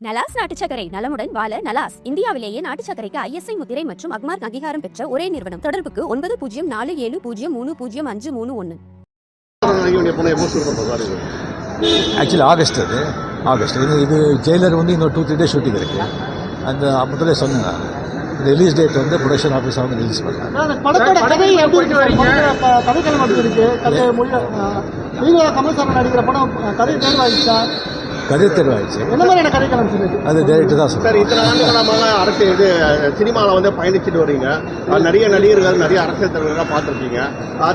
நலாஸ் நாட்டு சர்க்கரை நலமுடன் வாழ நலாஸ் இந்தியாவிலேயே நாட்டு சர்க்கரைக்கு ISI முத்திரை மற்றும் அக்மார்க் அங்கீகாரம் பெற்ற ஒரே நிறுவனம். தொடர்புக்கு 9047053531. ஆக்சுவலி ஆகஸ்ட் இது ஜெயிலர் வந்து இன்னொரு 2-3 டேஸ் ஷூட்டிங் இருக்கு. அந்த முதல்ல சொன்னேன் ரிலீஸ் டேட் வந்து ப்ரொடக்ஷன் ஆஃபீஸ் அவங்க ரிலீஸ் பண்ணாங்க. கதை தெருவாயிடுச்சு. அது டேரக்டர் தான் சார். இத்தனை ஆண்டுகளாக அரசு இது சினிமாவில் வந்து பயணிச்சுட்டு வரீங்க. நிறைய நடிகர்கள் நிறைய அரசியல் தலைவர்களாக பார்த்துருக்கீங்க.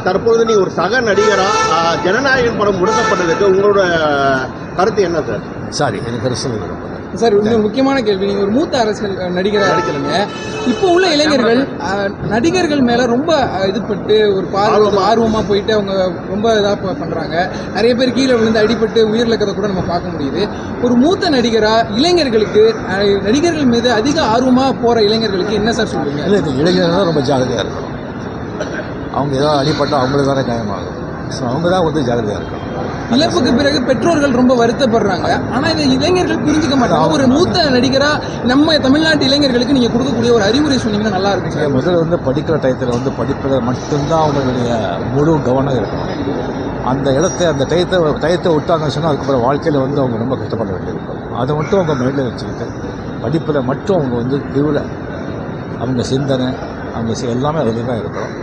தற்பொழுது நீங்கள் ஒரு சக நடிகராக ஜனநாயகன் படம் முடக்கப்பட்டதுக்கு உங்களோட கருத்து என்ன சார்? சாரி, எனக்கு கருத்து சார், இன்னொரு முக்கியமான கேள்வி. நீங்க ஒரு மூத்த அரசியல் நடிகராக இருக்கிறீங்க. இப்போ உள்ள இளைஞர்கள் நடிகர்கள் மேல ரொம்ப இதுபட்டு ஒரு ஆர்வமா போயிட்டு அவங்க ரொம்ப இதா பண்றாங்க. நிறைய பேர் கீழே விழுந்து அடிபட்டு உயிரிழக்கிறத கூட நம்ம பார்க்க முடியுது. ஒரு மூத்த நடிகரா இளைஞர்களுக்கு நடிகர்கள் மீது அதிக ஆர்வமா போற இளைஞர்களுக்கு என்ன சார் சொல்லுங்க? இல்லை, இந்த இளைஞர்கள் ரொம்ப ஜாகிரதையா இருக்கணும். அவங்க ஏதாவது அடிபட்டா அவங்களுக்கு தானே காயமாகும். ஸோ அவங்க தான் வந்து ஜாகிரதையா இருக்கணும். இழப்புக்கு பிறகு பெற்றோர்கள் ரொம்ப வருத்தப்படுறாங்க. ஆனா இந்த இளைஞர்கள் புரிஞ்சுக்க மாட்டாங்க. ஒரு மூத்த நடிகரா நம்ம தமிழ்நாட்டு இளைஞர்களுக்கு நீங்க கொடுக்கக்கூடிய ஒரு அறிவுரை சொன்னீங்கன்னா நல்லா இருக்கும் சார். முதல்ல வந்து படிக்கிற டயத்தில் வந்து படிப்பில் மட்டும்தான் அவங்களுடைய முழு கவனம் இருக்கணும். அந்த டயத்தை விட்டாங்கன்னு சொன்னால் அதுக்கப்புறம் வாழ்க்கையில் வந்து அவங்க ரொம்ப கஷ்டப்பட வேண்டியிருக்கும். அதை மட்டும் அவங்க மைண்டில் வச்சுக்கிட்டு படிப்பில் மட்டும் அவங்க வந்து திருவிழா அவங்க சிந்தனை அவங்க எல்லாமே அதில் தான் இருக்கணும்.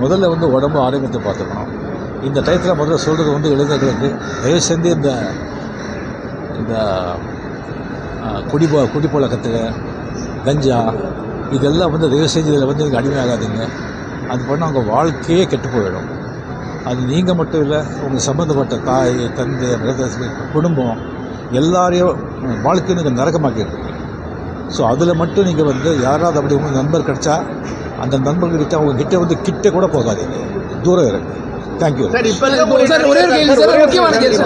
முதல்ல வந்து உடம்பு ஆரோக்கியத்தை பார்த்துக்கணும். இந்த டயத்தில் முதல்ல சொல்கிறது வந்து இளைஞர்களுக்கு தயவு செஞ்சு இந்த குடிப்பழக்கத்தில் கஞ்சா இதெல்லாம் வந்து தயவு செஞ்சு இதில் வந்து நீங்கள் அடிமையாகாதீங்க. அது பண்ணால் அவங்க வாழ்க்கையே கெட்டு போயிடும். அது நீங்கள் மட்டும் இல்லை, உங்கள் சம்மந்தப்பட்ட தாய் தந்தை குடும்பம் எல்லாரையும் வாழ்க்கையை நீங்கள் நரகமாக்கிடுறீங்க. ஸோ அதில் மட்டும் நீங்கள் வந்து யாராவது அப்படி உங்கள் நண்பர் கிடைச்சா அந்த நண்பர்கிட்ட அவங்க கிட்ட கூட போகாதீங்க, தூரம் இருக்கு. தேங்க்யூ. ஒரே ஒரு கேள்வி சார், முக்கியமான கேள்வி.